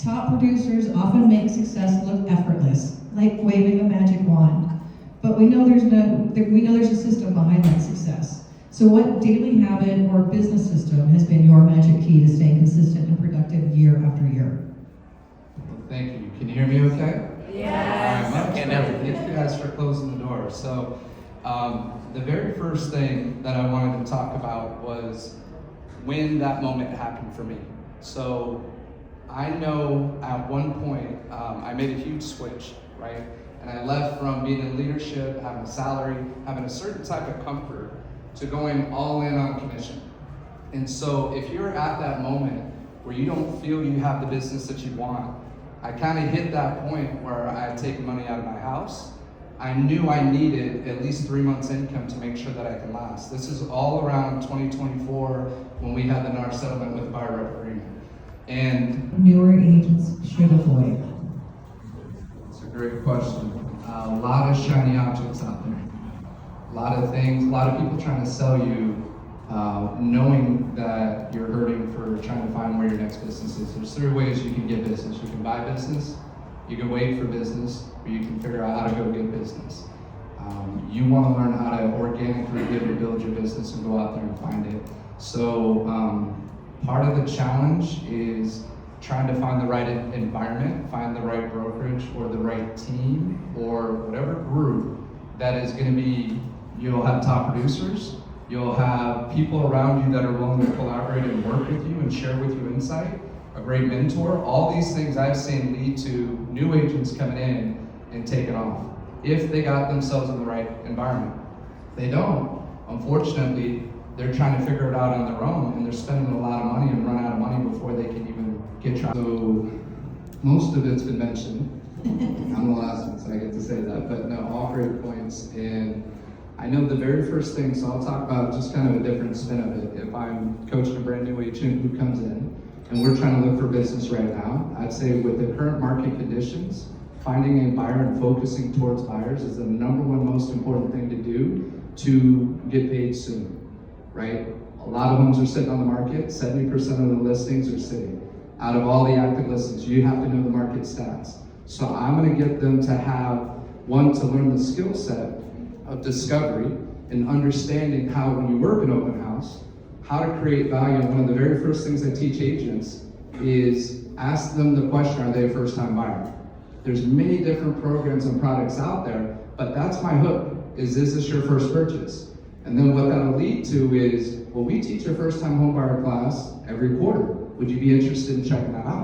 Top producers often make success look effortless, like waving a magic wand. But we know there's a system behind that success. So what daily habit or business system has been your magic key to staying consistent and productive year after year? Well, thank you. Can you hear me okay? Yes. All right, thank you guys for closing the door. So the very first thing that I wanted to talk about was when that moment happened for me. So I know at one point I made a huge switch, right? And I left from being in leadership, having a salary, having a certain type of comfort, to going all in on commission. And so if you're at that moment where you don't feel you have the business that you want, I kind of hit that point where I had taken money out of my house. I knew I needed at least 3 months income to make sure that I can last. This is all around 2024 when we had the NAR settlement with buyer rep agreement. And Newer agents should avoid. it's a great question. A lot of shiny objects out there. A lot of things, a lot of people trying to sell you, knowing that you're hurting for trying to find where your next business is. There's 3 ways you can get business. You can buy business, you can wait for business, or you can figure out how to go get business. You want to learn how to organically build your business and go out there and find it. So part of the challenge is trying to find the right environment, find the right brokerage or the right team or whatever group that is going to be, you'll have top producers, you'll have people around you that are willing to collaborate and work with you and share with you insight, a great mentor. All these things I've seen lead to new agents coming in and taking off if they got themselves in the right environment. If they don't, unfortunately, they're trying to figure it out on their own and they're spending a lot of money and run out of money before they can even get tried. So most of it's been mentioned. I'm the last one, so I get to say that, but no, all great points. And I know the very first thing, so I'll talk about just kind of a different spin of it. If I'm coaching a brand new agent who comes in and we're trying to look for business right now, I'd say with the current market conditions, finding a buyer and focusing towards buyers is the number one most important thing to do to get paid soon, right? A lot of homes are sitting on the market, 70% of the listings are sitting. Out of all the active listings, you have to know the market stats. So I'm gonna get them to have, one, to learn the skill set of discovery and understanding how, when you work an open house, how to create value. And one of the very first things I teach agents is ask them the question, are they a first-time buyer? There's many different programs and products out there, but that's my hook, is this your first purchase? And then what that'll lead to is, well, we teach a first-time home buyer class every quarter. Would you be interested in checking that out?